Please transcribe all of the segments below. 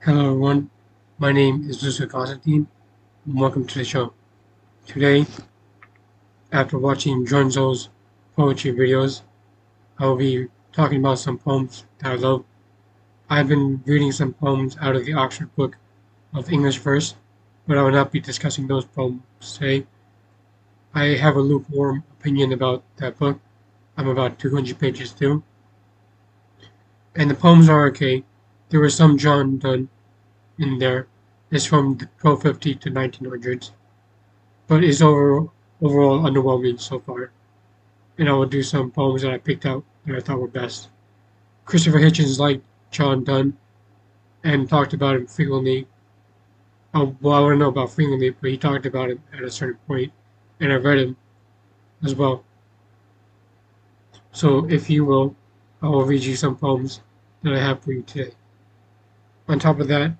Hello everyone, my name is Lucio Constantine, and welcome to the show. Today, after watching Junzo's poetry videos, I will be talking about some poems that I love. I've been reading some poems out of the Oxford Book of English Verse, but I will not be discussing those poems today. I have a lukewarm opinion about that book. I'm about 200 pages through, and the poems are okay. There was some John Donne in there. It's from the 1250 to 1900s. But it's overall underwhelming so far. And I will do some poems that I picked out that I thought were best. Christopher Hitchens liked John Donne and talked about him frequently. Well, I don't know about frequently, but he talked about it at a certain point, and I read him as well. So, if you will, I will read you some poems that I have for you today. On top of that,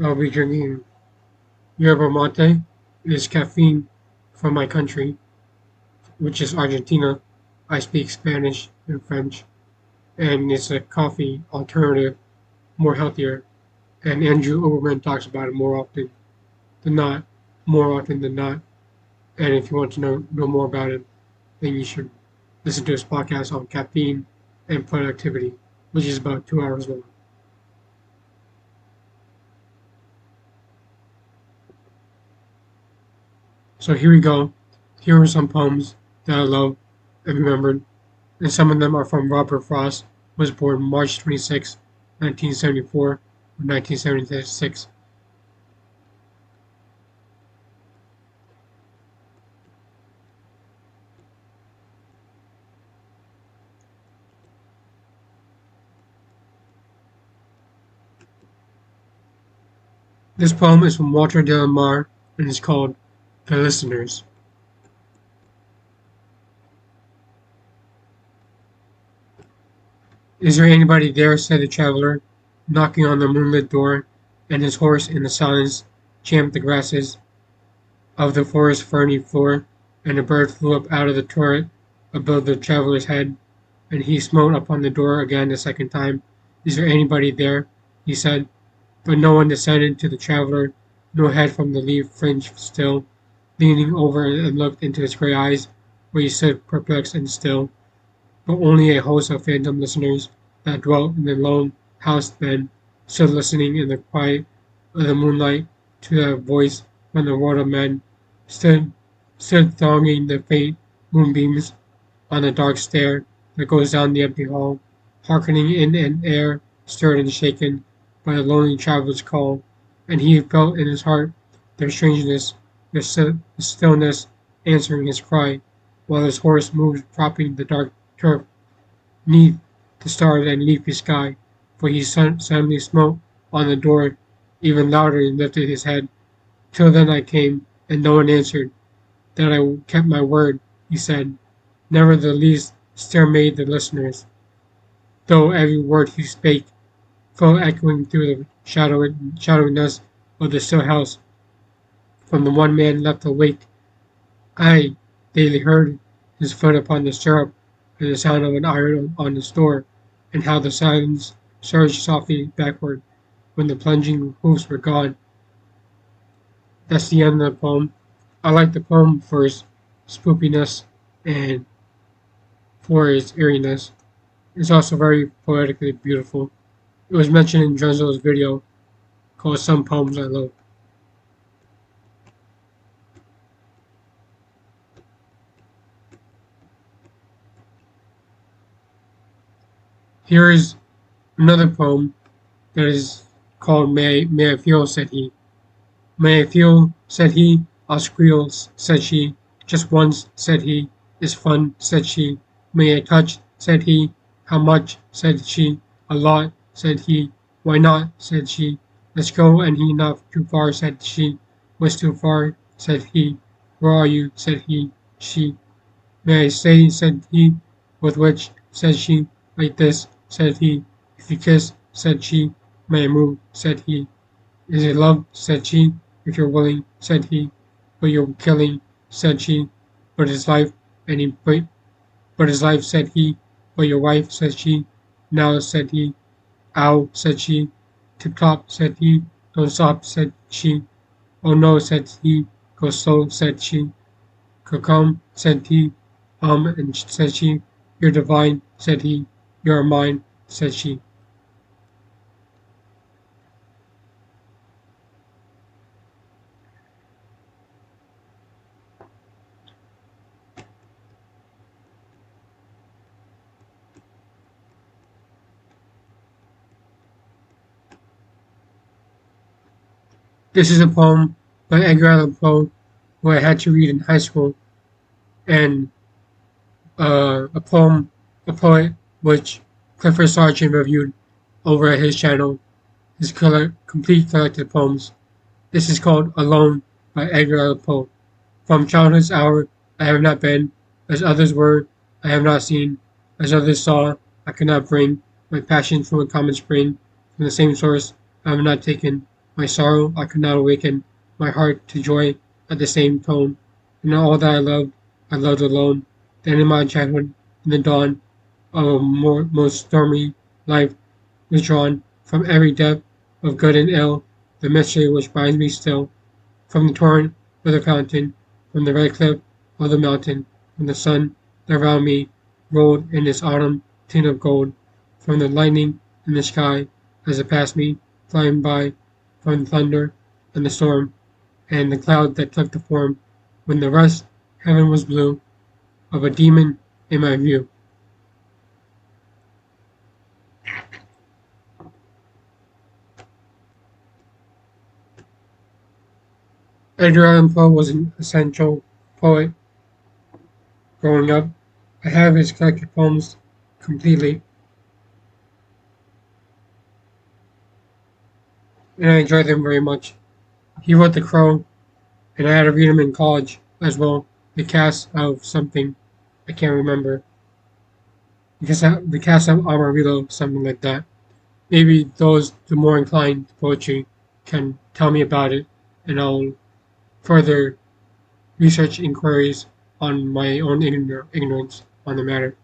I'll be drinking yerba mate. It is caffeine from my country, which is Argentina. I speak Spanish and French, and it's a coffee alternative, more healthier. And Andrew Oberman talks about it than not, more often than not. And if you want to know more about it, then you should listen to his podcast on caffeine and productivity, which is about 2 hours long. So here we go. Here are some poems that I love and remembered, and some of them are from Robert Frost, who was born March 26, 1974, or 1976. This poem is from Walter de la Mare and is called The Listeners. Is there anybody there? Said the traveler, knocking on the moonlit door, and his horse in the silence champed the grasses of the forest ferny floor, and a bird flew up out of the turret above the traveler's head, and he smote upon the door again a second time. Is there anybody there? He said, but no one descended to the traveler, no head from the leaf fringed still, leaning over and looked into his gray eyes, where he stood perplexed and still, but only a host of phantom listeners that dwelt in the lone house then, stood listening in the quiet of the moonlight to that voice from the world of men, stood stood thronging the faint moonbeams on the dark stair that goes down the empty hall, hearkening in an air stirred and shaken by the lonely traveler's call, and he felt in his heart their strangeness, the stillness answering his cry, while his horse moved propping the dark turf neath the starred and leafy sky, for he suddenly smote on the door even louder and lifted his head. Till then I came, and no one answered. That I kept my word, he said. Never the least stir made the listeners, though every word he spake fell echoing through the shadowiness of the still house. From the one man left awake, I daily heard his foot upon the stirrup and the sound of an iron on the door, and how the silence surged softly backward when the plunging hoofs were gone. That's the end of the poem. I like the poem for its spoopiness and for its eeriness. It's also very poetically beautiful. It was mentioned in Drenzel's video called Some Poems I Love. Here is another poem that is called May I Feel, said he. May I feel, said he. I'll squeal, said she. Just once, said he. Is fun, said she. May I touch, said he. How much, said she. A lot, said he. Why not, said she. Let's go, and he not too far, said she. Was too far, said he. Where are you, said he. She. May I say, said he. With which, said she. Like this, said he. If you kiss, said she. May I move, said he. Is it love, said she. If you're willing, said he. But you're killing, said she. But his life, and he but his life, said he. But your wife, said she. Now, said he. Ow, said she. Tip-top, said he. Don't stop, said she. Oh no, said he. Go slow, said she. Come, said he. And said she. You're divine, said he. You're mine, said she. This is a poem by Edgar Allan Poe, who I had to read in high school, and a poem, a poet, which Clifford Sargent reviewed over at his channel, his complete collected poems. This is called Alone by Edgar Allan Poe. From childhood's hour I have not been, as others were, I have not seen, as others saw, I could not bring my passion from a common spring, from the same source I have not taken, my sorrow I could not awaken, my heart to joy at the same tone, and all that I loved alone. Then in my childhood, in the dawn of a most stormy life, was drawn from every depth of good and ill, the mystery which binds me still, from the torrent of the fountain, from the red cliff of the mountain, from the sun that round me rolled in its autumn tint of gold, from the lightning in the sky as it passed me, flying by, from the thunder and the storm, and the cloud that took the form, when the rest heaven was blue, of a demon in my view. Edgar Allan Poe was an essential poet growing up. I have his collected poems completely, and I enjoy them very much. He wrote The Crow, and I had to read them in college as well. The cast of something I can't remember. Because the cast of Amarillo, something like that. Maybe those the more inclined to poetry can tell me about it, and I'll further research inquiries on my own ignorance on the matter.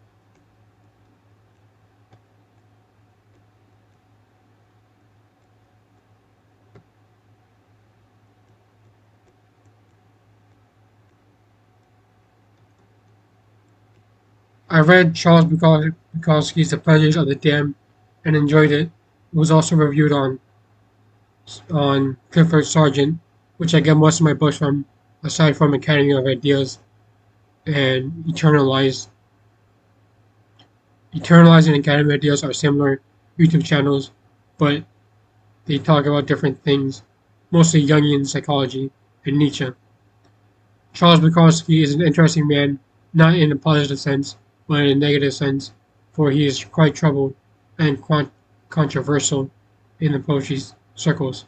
I read Charles Bukowski's The Pleasures of the Damned and enjoyed it. It was also reviewed on Clifford Sargent, which I get most of my books from, aside from Academy of Ideas and Eternalized. Eternalized and Academy of Ideas are similar YouTube channels, but they talk about different things, mostly Jungian psychology and Nietzsche. Charles Bukowski is an interesting man, not in a positive sense, but in a negative sense, for he is quite troubled and controversial in the poetry circles.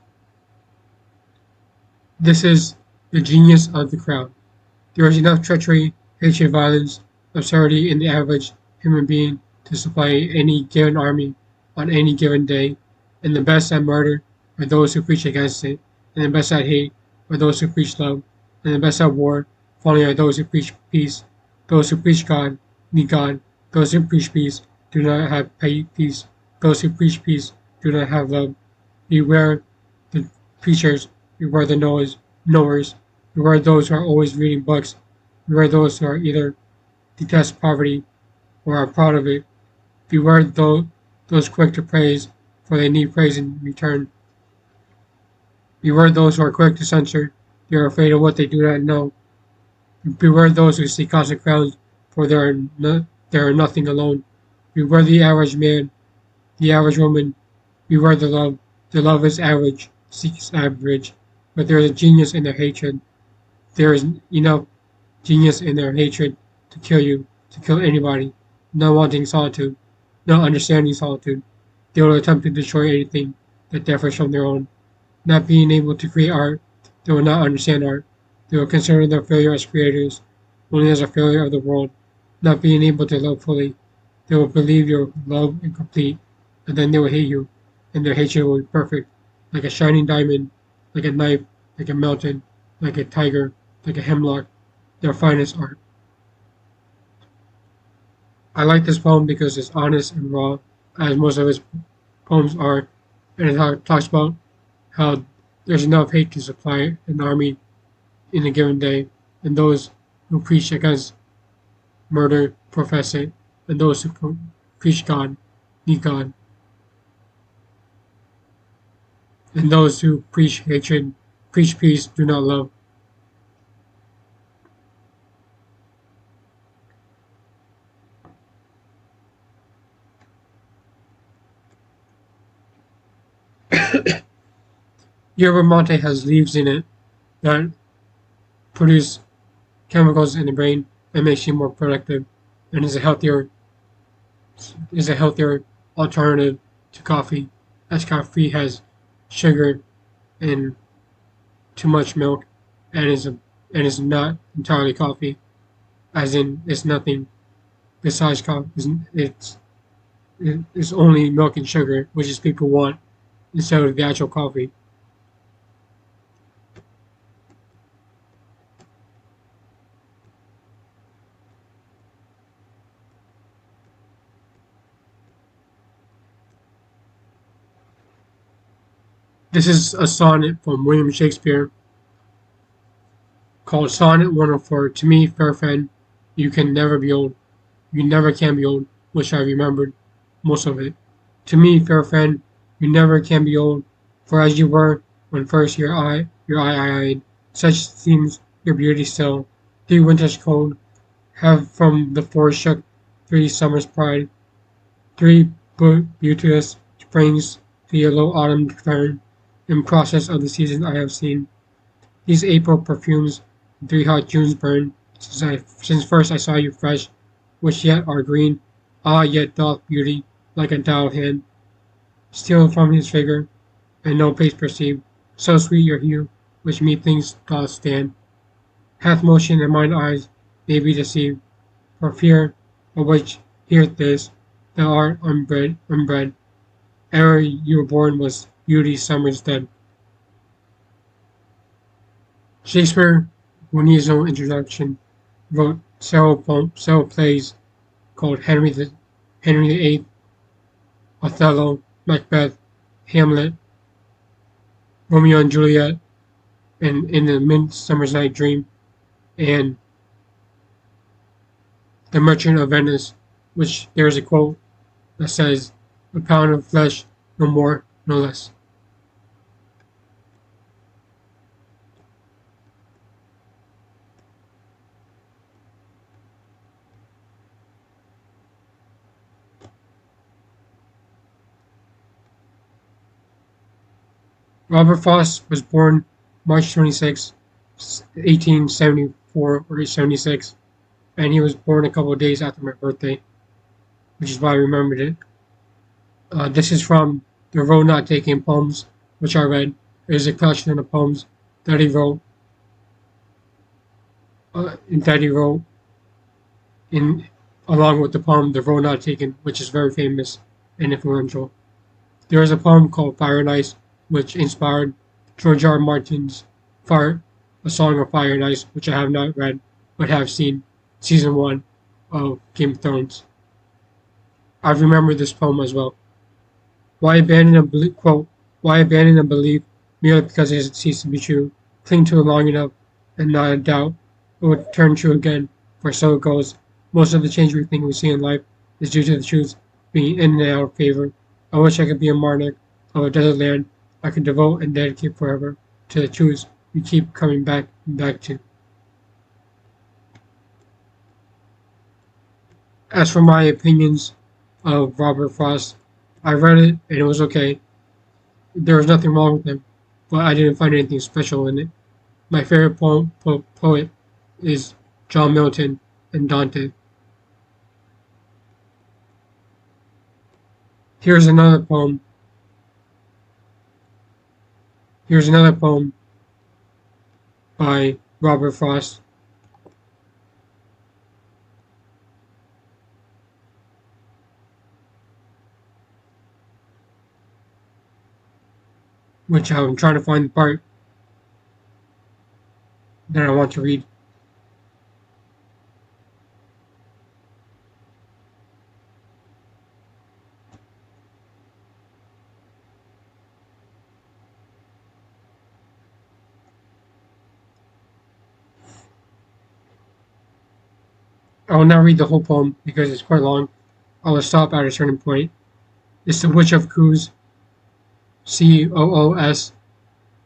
This is the genius of the crowd. There is enough treachery, hatred, violence, absurdity in the average human being to supply any given army on any given day, and the best at murder are those who preach against it, and the best at hate are those who preach love, and the best at war finally are those who preach peace. Those who preach God need God. Those who preach peace do not have peace. Those who preach peace do not have love. Beware the preachers, beware the knowers, beware those who are always reading books, beware those who are either detest poverty or are proud of it. Beware those quick to praise, for they need praise in return. Beware those who are quick to censor, they are afraid of what they do not know. Beware those who seek constant crowns, for they are nothing alone. Beware the average man, the average woman. Beware the love. The love is average, seeks average. But there is a genius in their hatred. There is enough genius in their hatred to kill you, to kill anybody, not wanting solitude, not understanding solitude. They will attempt to destroy anything that differs from their own. Not being able to create art, they will not understand art. They will consider their failure as creators, only as a failure of the world. Not being able to love fully, they will believe your love incomplete, and then they will hate you, and their hatred will be perfect, like a shining diamond, like a knife, like a mountain, like a tiger, like a hemlock, their finest art. I like this poem because it's honest and raw, as most of his poems are, and it talks about how there's enough hate to supply an army in a given day, and those who preach against murder profess it, and those who preach God need God, and those who preach hatred, preach peace, do not love. Yerba mate has leaves in it that produce chemicals in the brain and makes you more productive, and is a healthier alternative to coffee, as coffee has sugar and too much milk, and is not entirely coffee, as in it's nothing besides coffee. It's only milk and sugar, which is people want instead of the actual coffee. This is a sonnet from William Shakespeare called Sonnet 104. To me, fair friend, you can never be old. You never can be old, which I remembered most of it. To me, fair friend, you never can be old, for as you were when first your eye eyed, such seems your beauty still. 3 winters cold have from the forest shook 3 summers pride, 3 beauteous springs to yellow autumn turn, in process of the season I have seen. These April perfumes, 3 hot Junes burn, since first I saw you fresh, which yet are green. Ah, yet doth beauty, like a dial hand, steal from his figure, and no pace perceive. So sweet your hue, which methinks doth stand, hath motion, and mine eyes may be deceived, for fear of which here this, thou art unbred. Ere you were born was beauty's summers dead. Shakespeare, who needs no introduction, wrote several plays called Henry VIII, Othello, Macbeth, Hamlet, Romeo and Juliet, and In the Midsummer's Night Dream, and The Merchant of Venice, which there is a quote that says, "A pound of flesh, no more, no less." Robert Frost was born March 26, 1874 or 76, and he was born a couple of days after my birthday, which is why I remembered it. This is from the Road Not Taken poems, which I read. It is a collection of poems that he wrote, that he wrote in along with the poem "The Road Not Taken," which is very famous and influential. There is a poem called "Fire and Ice," which inspired George R. R. Martin's Fire, A Song of Fire and Ice, which I have not read but have seen season 1 of Game of Thrones. I remember this poem as well. Why abandon a quote? Why abandon a belief merely because it ceased to be true? Cling to it long enough, and not a doubt it will turn true again. For so it goes. Most of the change we think we see in life is due to the truth being in and out of favor. I wish I could be a monarch of a desert land I could devote and dedicate forever to the truths we keep coming back and back to. As for my opinions of Robert Frost, I read it and it was okay. There was nothing wrong with him, but I didn't find anything special in it. My favorite poet is John Milton and Dante. Here's another poem. Here's another poem by Robert Frost, which I'm trying to find the part that I want to read. I will not read the whole poem because it's quite long. I will stop at a certain point. It's the Witch of Coos, Coos.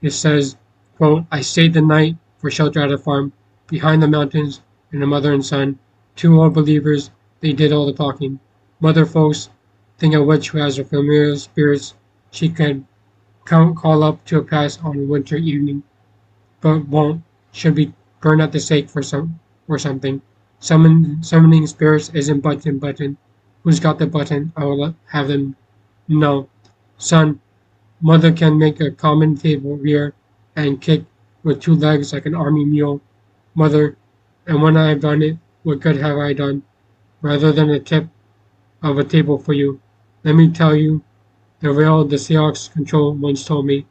It says, quote, I stayed the night for shelter at a farm behind the mountains, and a mother and son, two old believers, they did all the talking. Mother folks think a witch who has her familiar spirits she could call up to a pass on a winter evening, but won't, should be burned at the stake or something. Summoning spirits isn't button. Who's got the button? I will have them know. Son, mother can make a common table rear and kick with two legs like an army mule. Mother, and when I have done it, what good have I done? Rather than a tip of a table for you, let me tell you the real the Seahawks control once told me.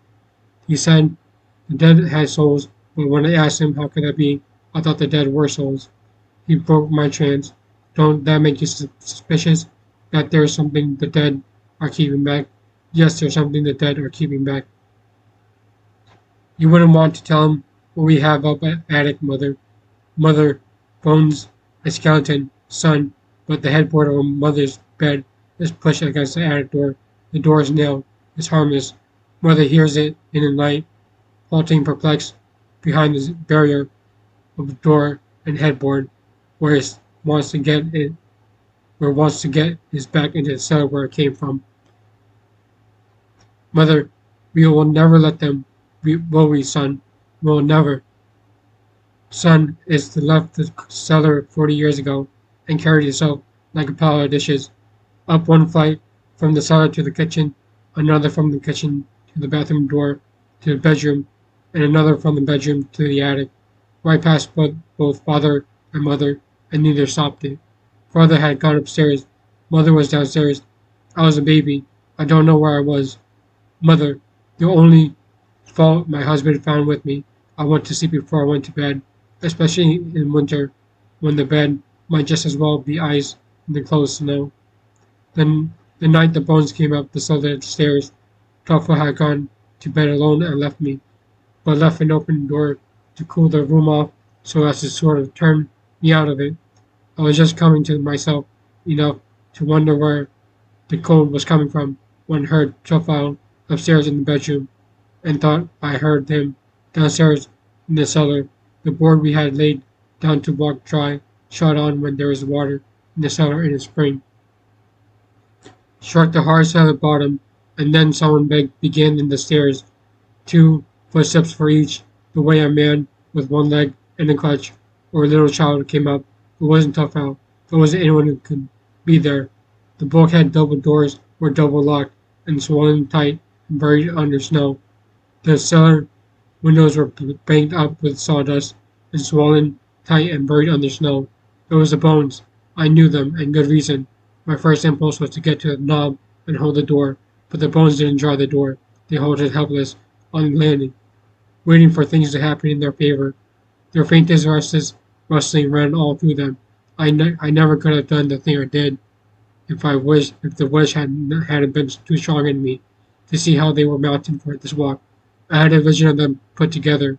He said the dead had souls, but when I asked him how could that be, I thought the dead were souls. He broke my trance. Don't that make you suspicious that there's something the dead are keeping back? Yes, there's something the dead are keeping back. You wouldn't want to tell him what we have up at attic, mother. Mother, bones, a skeleton, son, but the headboard of mother's bed is pushed against the attic door. The door is nailed. It's harmless. Mother hears it in the night, halting perplexed behind the barrier of the door and headboard, where it wants to get it where it wants to get his back into the cellar where it came from. Mother, we will never let them, will we, son? We will never. Son is left the cellar 40 years ago and carried himself like a pile of dishes, up one flight from the cellar to the kitchen, another from the kitchen to the bathroom door to the bedroom, and another from the bedroom to the attic, right past both father and mother, and neither stopped it. Father had gone upstairs. Mother was downstairs. I was a baby. I don't know where I was. Mother, the only fault my husband found with me, I went to sleep before I went to bed, especially in winter, when the bed might just as well be ice and the clothes snow. Then the night the bones came up the cellar stairs, Toffel had gone to bed alone and left me, but left an open door to cool the room off so as to sort of turn me out of it. I was just coming to myself enough to wonder where the cold was coming from when I heard Toffel upstairs in the bedroom and thought I heard him downstairs in the cellar. The board we had laid down to walk dry shot on when there was water in the cellar in the spring. Struck the hard solid bottom, and then someone began in the stairs, 2 footsteps for each, the way a man with one leg and a crutch or a little child came up. It wasn't tough out. There wasn't anyone who could be there. The bulkhead double doors were double locked and swollen tight and buried under snow. The cellar windows were banked up with sawdust and swollen tight and buried under snow. It was the bones. I knew them, and good reason. My first impulse was to get to the knob and hold the door, but the bones didn't jar the door. They halted helpless on the landing, waiting for things to happen in their favor. Their faintest rustling ran all through them. I never could have done the thing I did if the wish hadn't been too strong in me to see how they were mounted for this walk. I had a vision of them put together,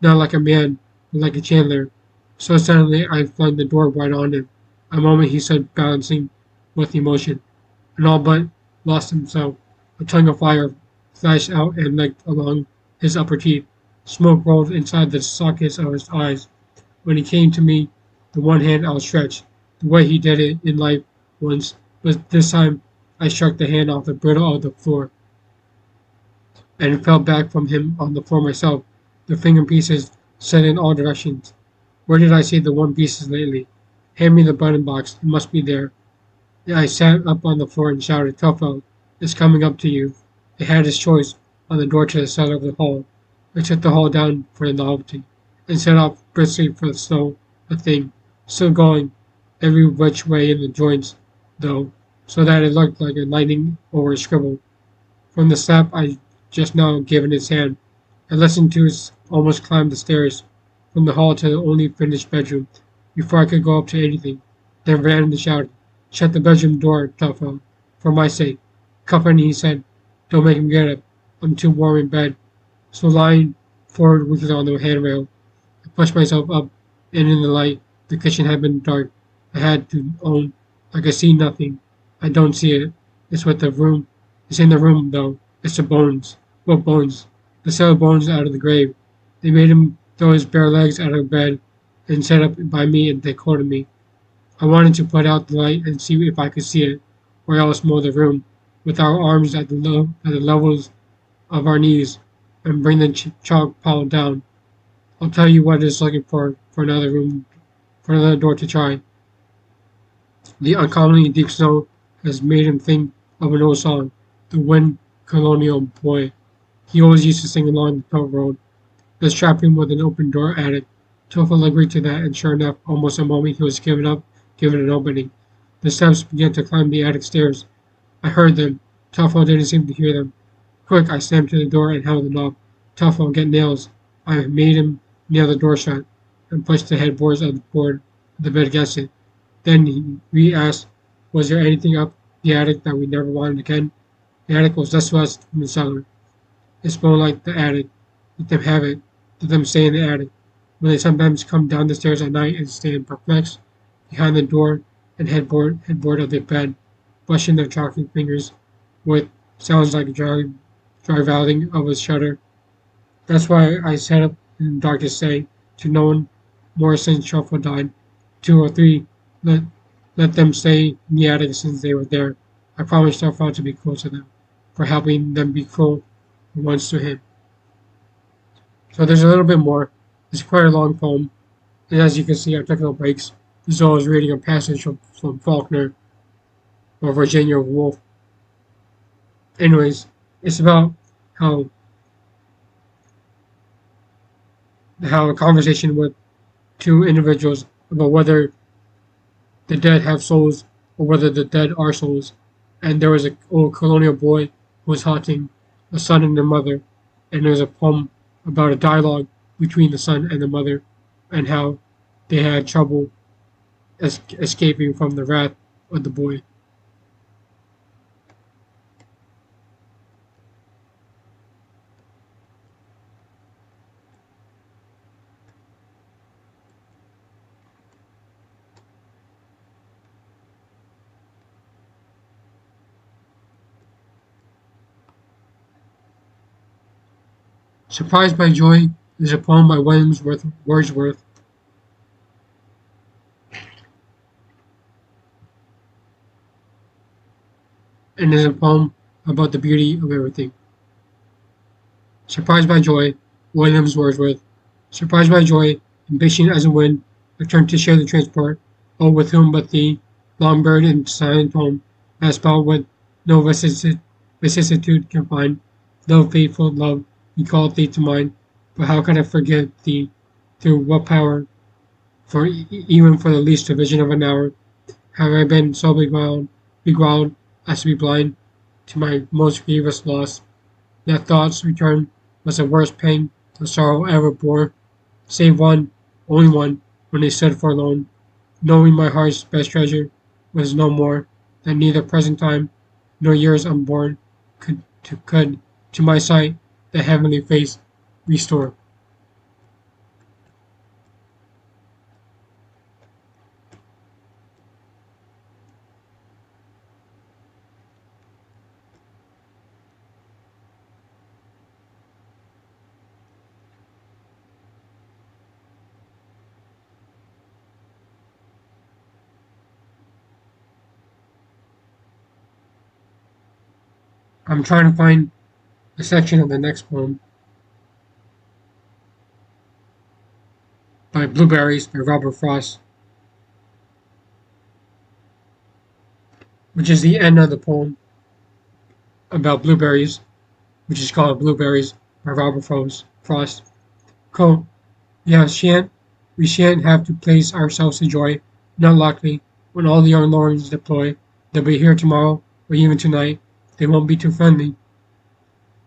not like a man, but like a Chandler. So suddenly I flung the door wide on him. A moment he stood balancing with emotion, and all but lost himself. A tongue of fire flashed out and licked along his upper teeth. Smoke rolled inside the sockets of his eyes. When he came to me, the one hand outstretched, the way he did it in life once, but this time I struck the hand off the brittle of the floor and fell back from him on the floor myself. The finger pieces set in all directions. Where did I see the one pieces lately? Hand me the button box. It must be there. I sat up on the floor and shouted, Tough it's coming up to you. It had its choice on the door to the cellar of the hall. I took the hall down for the novelty and set off briskly for the snow, a thing, still going every which way in the joints, though, so that it looked like a lightning over a scribble. From the slap I just now given his hand, I listened to his almost climb the stairs from the hall to the only finished bedroom before I could go up to anything, then ran and shouted, Shut the bedroom door, Tough for my sake. Company, he said. Don't make him get up. I'm too warm in bed. So lying forward weakly on the handrail, I pushed myself up, and in the light, the kitchen had been dark. I had to own. I could see nothing. I don't see it. It's what the room. It's in the room though. It's the bones. What bones? The cell bones out of the grave. They made him throw his bare legs out of bed and sat up by me and they quoted me. I wanted to put out the light and see if I could see it, or else mow the room, with our arms at the levels of our knees, and bring the chalk pile down. I'll tell you what it's looking for another room, for another door to try. The uncommonly deep snow has made him think of an old song, the Wind Colonial Boy. He always used to sing along the toll road. Let's trap him with an open door attic. Toffel agreed to that, and sure enough, almost the moment he was given an opening. The steps began to climb the attic stairs. I heard them. Toffel didn't seem to hear them. Quick, I slammed to the door and held the knob. Toffel, get nails. I made him nail the door shut, and pushed the headboards of the board of the bed against it. Then we asked, was there anything up the attic that we never wanted again? The attic was less of us from the cellar. It smelled like the attic. Let them have it. Let them stay in the attic. When they sometimes come down the stairs at night and stand perplexed behind the door and headboard of the bed, brushing their chalky fingers with sounds like dry rattling of a shutter. That's why I sat up in the dark to say to no one more since Shuffle died. 2 or 3, let let them stay in the attic since they were there. I promised Shuffle to be cruel to them, for helping them be cruel once to him. So there's a little bit more. It's quite a long poem, and as you can see, I took no breaks. This is always reading a passage from Faulkner or Virginia Woolf. Anyways, it's about how a conversation with two individuals about whether the dead have souls or whether the dead are souls. And there was an old colonial boy who was haunting a son and a mother, and there was a poem about a dialogue between the son and the mother, and how they had trouble escaping from the wrath of the boy. Surprised by Joy is a poem by Wordsworth, and is a poem about the beauty of everything. Surprised by Joy, Williams Wordsworth. Surprised by joy, impatient as a wind, I turned to share the transport. Oh, with whom but thee, long buried in silent home, I spell with no vicissitude can find. Love, faithful love, he called thee to mind. But how can I forget thee? Through what power? For even for the least division of an hour, have I been so beguiled as to be blind to my most grievous loss? That thought's return was the worst pang the sorrow ever bore, save one, only one, when they stood forlorn, knowing my heart's best treasure was no more, that neither present time nor years unborn could to my sight the heavenly face restore. I'm trying to find a section of the next poem by Blueberries by Robert Frost, which is the end of the poem about blueberries, which is called Blueberries by Robert Frost. Quote, yeah, we shan't have to place ourselves in joy, not likely, when all the young lords deploy. They'll be here tomorrow, or even tonight. They won't be too friendly.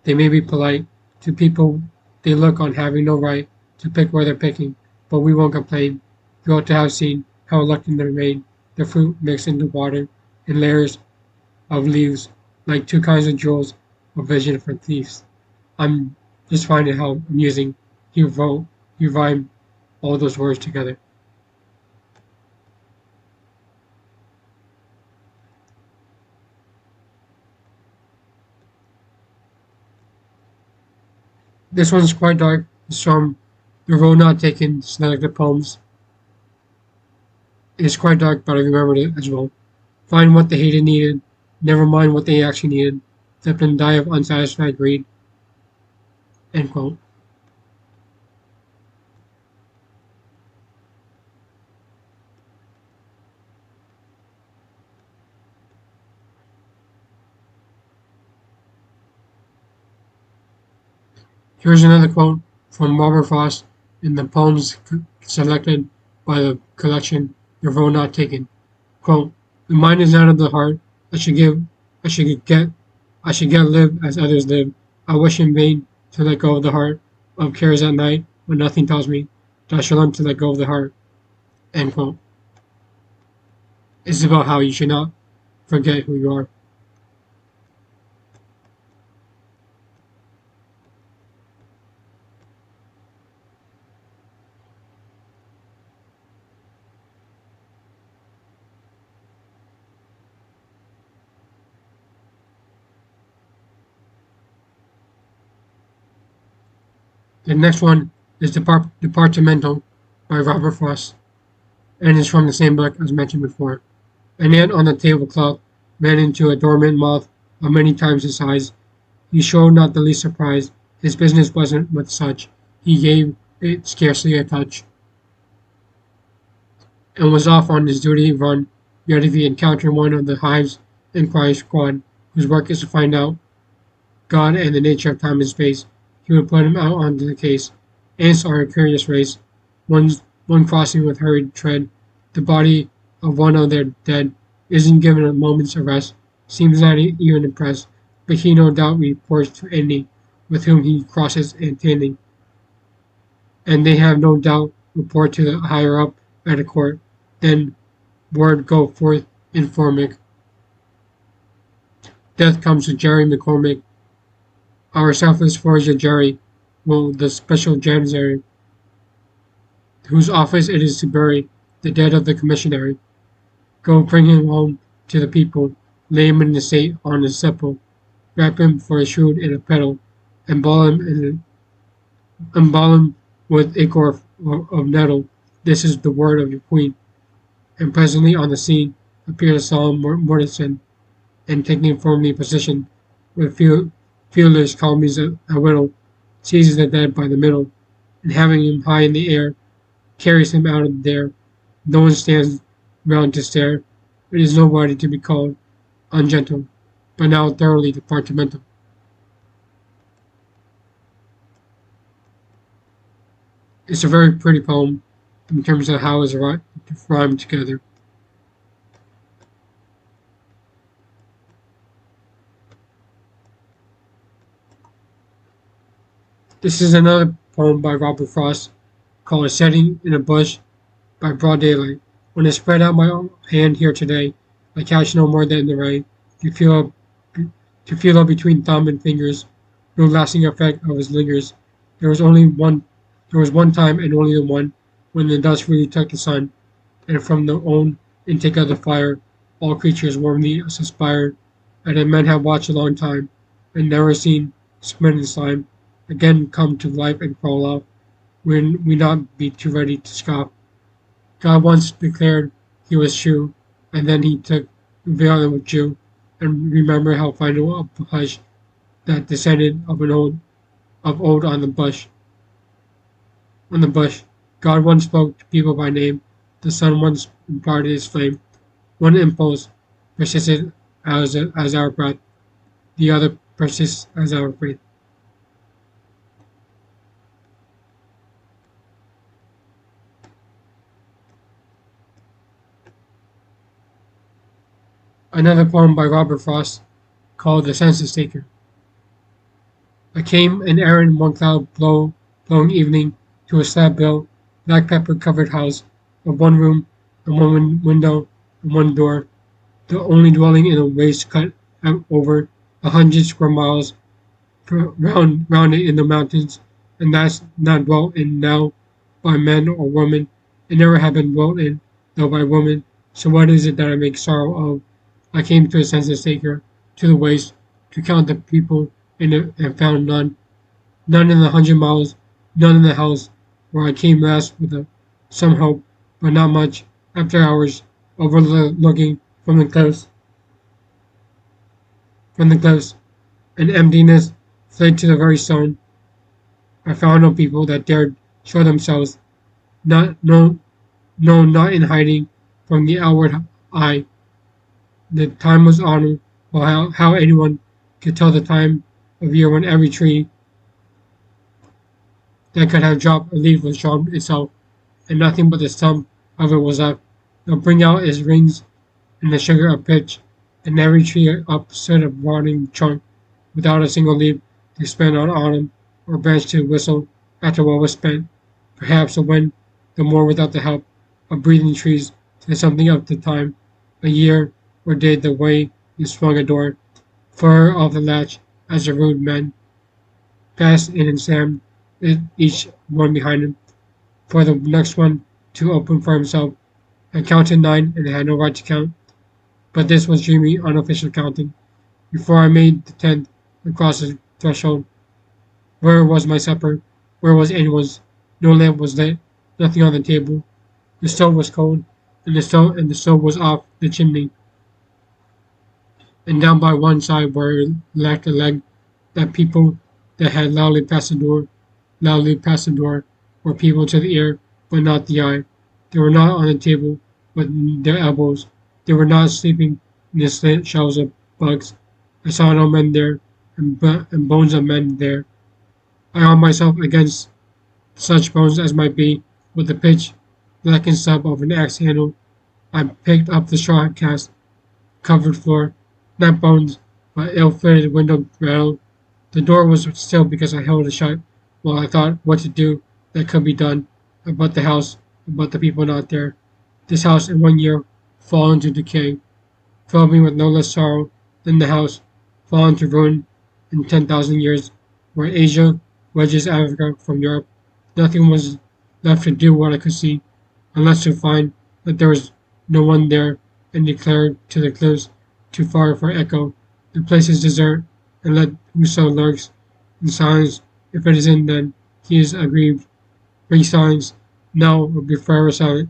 They may be polite to people they look on having no right to pick where they're picking, but we won't complain. You ought to have seen how reluctant they made the fruit mixed into water in layers of leaves, like two kinds of jewels of vision for thieves. I'm just finding how amusing he rhymed all those words together. This one's quite dark. It's from The Road Not Taken, Selected Poems. It's quite dark, but I remembered it as well. Find what they hated needed, never mind what they actually needed, except and die of unsatisfied greed. End quote. Here's another quote from Robert Frost in the poems selected by the collection The Road Not Taken. Quote, the mind is not of the heart. I should give, I should get, I should get live as others live. I wish in vain to let go of the heart of cares at night when nothing tells me that I shall learn to let go of the heart. End quote. It's about how you should not forget who you are. The next one is Departamental by Robert Frost, and is from the same book as mentioned before. An ant on the tablecloth ran into a dormant moth of many times his size. He showed not the least surprise. His business wasn't with such. He gave it scarcely a touch, and was off on his duty run. Yet if he encountered one of the hive's inquiry squad, whose work is to find out God and the nature of time and space, he would put him out onto the case. Ants are a curious race, one crossing with hurried tread. The body of one of their dead isn't given a moment's rest, seems not even impressed, but he no doubt reports to any with whom he crosses intending, and they have no doubt report to the higher up at a court. Then word go forth in Formic. Death comes to Jerry McCormick, our selfless forager Jerry, will the special janissary, whose office it is to bury the dead of the commissary. Go bring him home to the people, lay him in the state on his sepulchre, wrap him for a shroud in a petal, embalm him with ichor of nettle. This is the word of your queen. And presently on the scene appeared a solemn Mortensen, and taking firmly position, with fielders calm as a whittle, seizes the dead by the middle, and having him high in the air, carries him out of there. No one stands round to stare. It is nobody to be called ungentle, but now thoroughly departmental. It's a very pretty poem in terms of how it's rhymed together. This is another poem by Robert Frost called A Setting in a Bush by Broad Daylight. When I spread out my hand here today, I catch no more than the rain. To feel to feel up between thumb and fingers, no lasting effect of his lingers. There was only one there was one time and only the one when the dust really took the sun, and from the own intake of the fire all creatures warmly suspired, and then men have watched a long time, and never seen smitten slime again come to life and crawl out, when we not be too ready to scoff. God once declared he was true, and then he took the veil and withdrew, and remember how final a hush that descended of old on the bush. God once spoke to people by name, the sun once imparted his flame. One impulse persisted as our breath, the other persists as our faith. Another poem by Robert Frost called The Census Taker. I came an errand one blown evening to a slab-built, black pepper covered house of one room and one window and one door, the only dwelling in a waste cut out over 100 square miles round it in the mountains, and that's not dwelt in now by men or women. It never had been dwelt in, though by women. So what is it that I make sorrow of? I came to a census taker, to the waste, to count the people, and found none. None in the 100 miles, none in the house, where I came last with some hope, but not much. After hours, overlooking from the cliffs, an emptiness fled to the very stone. I found no people that dared show themselves, not no no not in hiding from the outward eye. The time was autumn. Well, how anyone could tell the time of year when every tree that could have dropped a leaf was dropped itself, and nothing but the stump of it was left. They'll bring out its rings and the sugar of pitch, and every tree up stood a rotting trunk, without a single leaf to spend on autumn, or branch to whistle after what was spent. Perhaps the wind, the more without the help of breathing trees, said something of the time, a year, or did the way he swung a door, far off the latch, as the rude men passed in and slammed it each one behind him, for the next one to open for himself. I counted 9 and had no right to count, but this was dreamy, unofficial counting. Before I made the 10th across the threshold, where was my supper? Where was anyone's? No lamp was lit, nothing on the table. The stove was cold, and the stove was off the chimney, and down by one side where it lacked a leg, that people that had loudly past the door, were people to the ear, but not the eye. They were not on the table, but their elbows. They were not sleeping in the slant shelves of bugs. I saw no men there, and bones of men there. I armed myself against such bones as might be, with the pitch, blackened stub of an axe handle. I picked up the straw cast covered floor, not bones, but ill-fitted window rattled. The door was still because I held it shut, while I thought what to do that could be done about the house, about the people not there. This house in 1 year fallen to decay, filled me with no less sorrow than the house fallen to ruin in 10,000 years, where Asia wedges Africa from Europe. Nothing was left to do what I could see, unless to find that there was no one there, and declare to the cliffs too far for echo. The place is desert, and let whoso lurks in silence, if it is in, then he is aggrieved. Bring silence now, or be forever silent.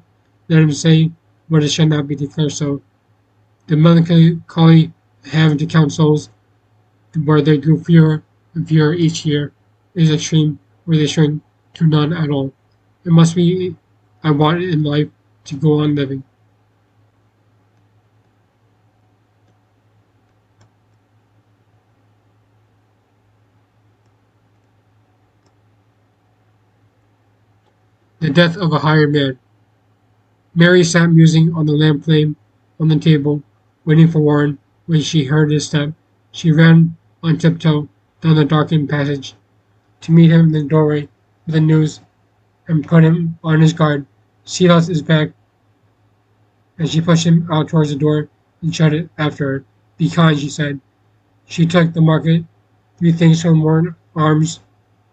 Let him say what it shall not be declared so. The melancholy having to count souls, where they grew fewer and fewer each year, is extreme, where they shrink to none at all. It must be I want in life to go on living. The death of a hired man. Mary sat musing on the lamp flame on the table, waiting for Warren. When she heard his step, she ran on tiptoe down the darkened passage to meet him in the doorway with the news and put him on his guard. Silas is back, and she pushed him out towards the door and shut it after her. Be kind, she said. She took the market, 3 things from Warren's arms,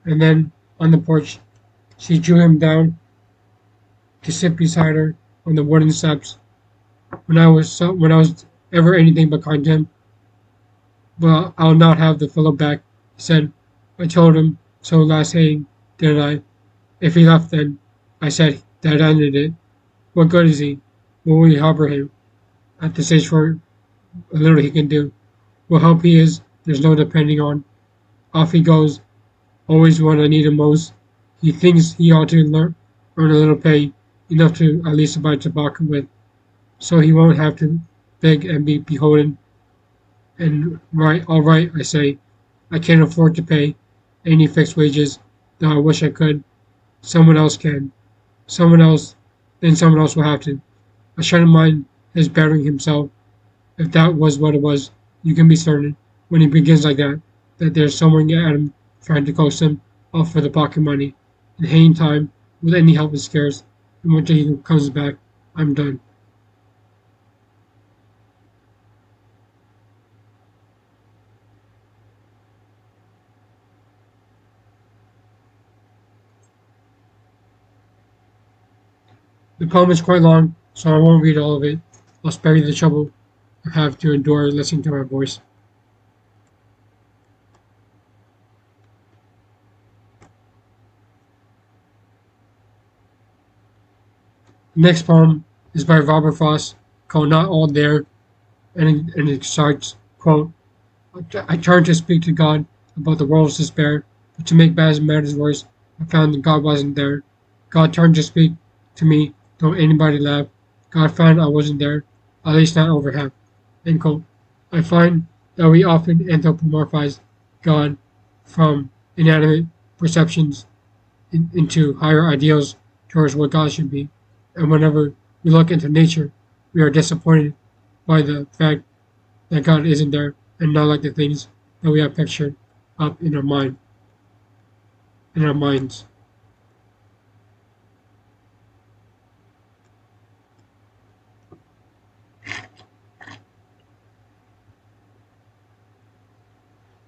and then, on the porch, she drew him down to sit beside her on the wooden steps. When I was ever anything but kind to him, well, I'll not have the fellow back, he said. I told him so last haying, didn't I? If he left then, I said, that ended it. What good is he? Will we harbor him? At the stage for a little he can do. What help he is, there's no depending on. Off he goes, always when I need him most. He thinks he ought to earn a little pay, enough to at least buy tobacco with, so he won't have to beg and be beholden. And right, all right, I say, I can't afford to pay any fixed wages, though I wish I could. Someone else can. Someone else, then someone else will have to. I shouldn't mind his bettering himself, if that was what it was. You can be certain, when he begins like that, that there's someone at him trying to coax him off for the pocket money. In haying time, with any help is scarce, and when he comes back, I'm done. The poem is quite long, so I won't read all of it. I'll spare you the trouble of have to endure listening to my voice. The next poem is by Robert Frost called Not All There, and it starts, quote, I turned to speak to God about the world's despair, but to make bad matters worse, I found that God wasn't there. God turned to speak to me, don't anybody laugh. God found I wasn't there, at least not over half. End quote. I find that we often anthropomorphize God from inanimate perceptions into higher ideals towards what God should be. And whenever we look into nature, we are disappointed by the fact that God isn't there and not like the things that we have pictured up in our minds.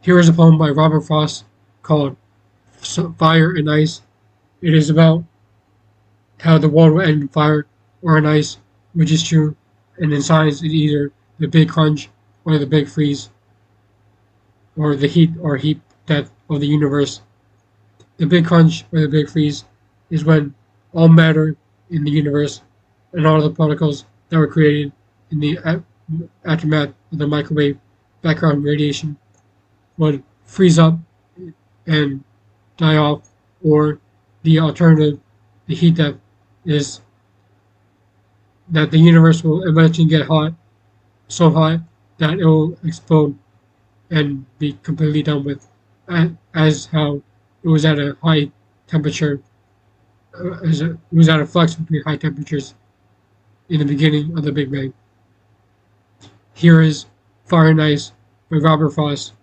Here is a poem by Robert Frost called Fire and Ice. It is about how the world will end in fire or in ice, which is true, and in science it's either the big crunch or the big freeze, or the heat or heat death of the universe. The big crunch or the big freeze is when all matter in the universe and all the particles that were created in the aftermath of the microwave background radiation would freeze up and die off, or the alternative, the heat death, is that the universe will eventually get hot, so hot that it will explode and be completely done with, as how it was at a high temperature, it was at a flux between high temperatures in the beginning of the Big Bang. Here is Fire and Ice by Robert Frost.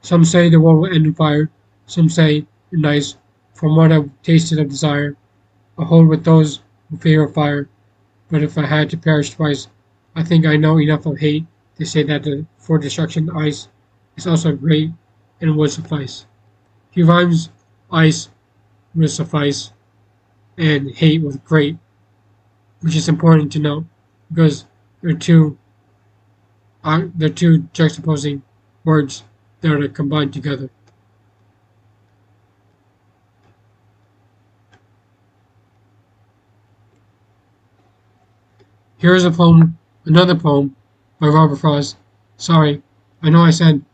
Some say the world will end in fire, some say in ice. From what I've tasted of desire, I hold with those who favor fire. But if I had to perish twice, I think I know enough of hate to say that for destruction ice is also great and would suffice. He rhymes ice with suffice and hate with great, which is important to note because they're two juxtaposing words that are combined together. Here is another poem by Robert Frost. Sorry, I know I said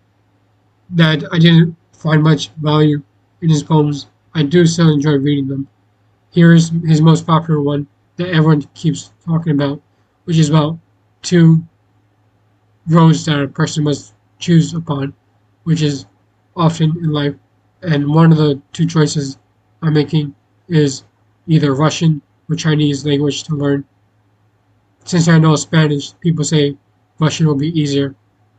that I didn't find much value in his poems. I do still enjoy reading them. Here is his most popular one that everyone keeps talking about, which is about two roads that a person must choose upon, which is often in life. And one of the two choices I'm making is either Russian or Chinese language to learn. Since I know Spanish, people say Russian will be easier,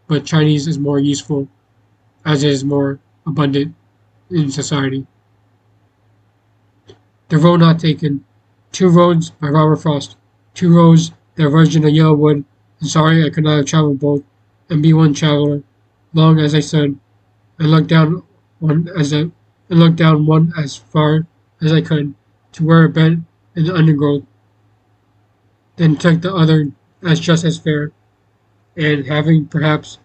but Chinese is more useful as it is more abundant in society. The Road Not Taken. Two Roads by Robert Frost. Two roads that verge in a yellow wood, and sorry I could not have traveled both, and be one traveler, long as I stood, and looked down one as far as I could, to where it bent in the undergrowth, then took the other as just as fair, and having perhaps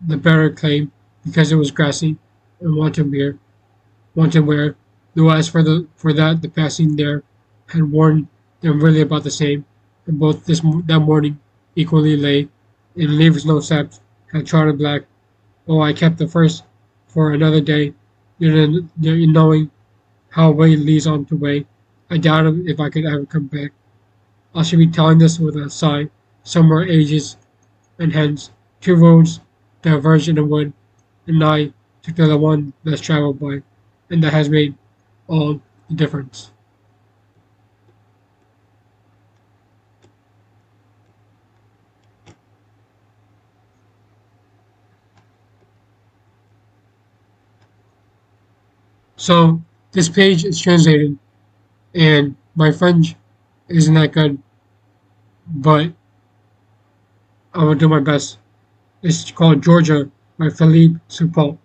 the better claim, because it was grassy and wanted wear, though as for that the passing there had worn them really about the same, and both that morning equally lay, in leaves no saps, had trodden black. Oh, I kept the first for another day, knowing how way leads on to way. I doubted if I could ever come back. I should be telling this with a sigh, somewhere ages and hence, two roads diverged in the wood, and I took the one less traveled by, and that has made all the difference. So this page is translated, and my French isn't that good, but I will do my best. It's called Georgia by Philippe Soupault.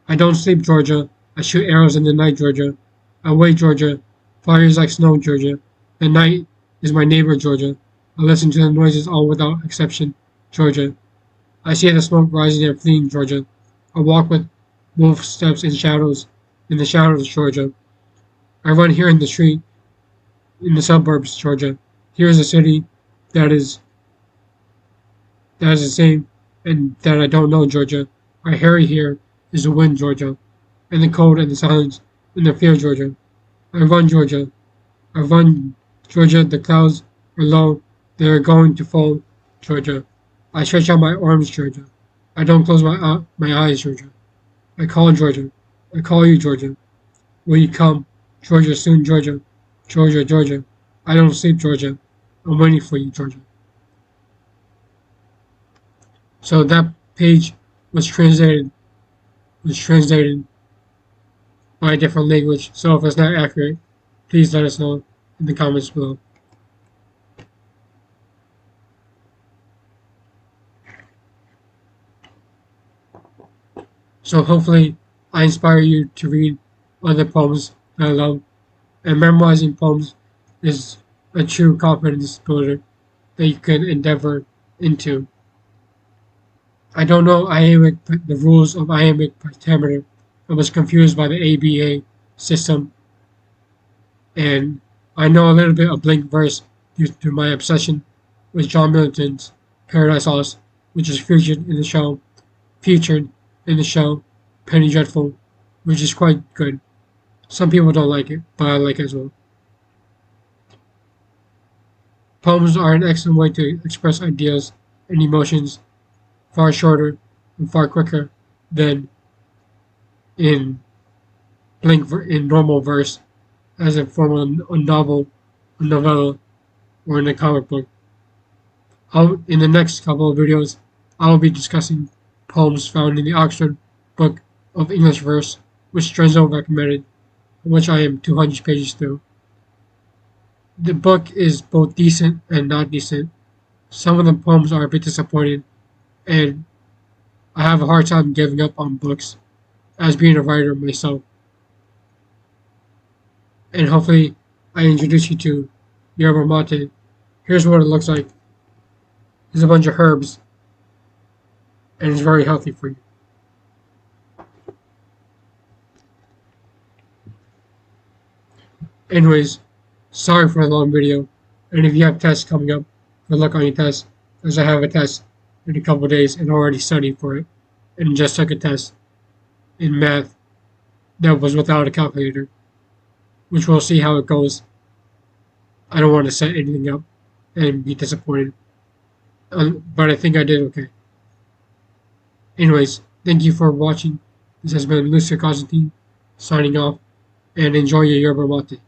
I don't sleep, Georgia. I shoot arrows in the night, Georgia. I wait, Georgia. Fires like snow, Georgia. The night is my neighbor, Georgia. I listen to the noises all without exception, Georgia. I see the smoke rising and fleeing, Georgia. I walk with wolf steps in the shadows, Georgia. I run here in the street in the suburbs, Georgia. Here's a city that is the same and that I don't know, Georgia. Our Harry here is the wind, Georgia, and the cold and the silence and the fear, Georgia. I run, Georgia. I run, Georgia. The clouds are low. They are going to fall, Georgia. I stretch out my arms, Georgia. I don't close my eyes, Georgia. I call, Georgia. I call you, Georgia. Will you come, Georgia, soon, Georgia? Georgia, Georgia. I don't sleep, Georgia. I'm waiting for you, Georgia. So that page was translated by a different language. So if it's not accurate, please let us know in the comments below. So hopefully I inspire you to read other poems that I love. And memorizing poems is a true confidence builder that you can endeavor into. I don't know the rules of iambic pentameter. I was confused by the ABA system, and I know a little bit of blank verse due to my obsession with John Milton's Paradise Lost, which is featured in the show Penny Dreadful, which is quite good. Some people don't like it, but I like it as well. Poems are an excellent way to express ideas and emotions far shorter and far quicker than in in normal verse, as in form of a novel, a novella, or in a comic book. In the next couple of videos, I will be discussing poems found in the Oxford Book of English Verse, which Drenzo recommended, which I am 200 pages through. The book is both decent and not decent. Some of the poems are a bit disappointing, and I have a hard time giving up on books as being a writer myself. And hopefully I introduce you to yerba mate. Here's what it looks like. There's a bunch of herbs, and it's very healthy for you. Anyways, sorry for the long video, and if you have tests coming up, good luck on your tests, as I have a test in a couple of days and already studied for it, and just took a test in math that was without a calculator, which we'll see how it goes. I don't want to set anything up and be disappointed, but I think I did okay. Anyways, thank you for watching. This has been Lucio Constantine signing off, and enjoy your yerba mate.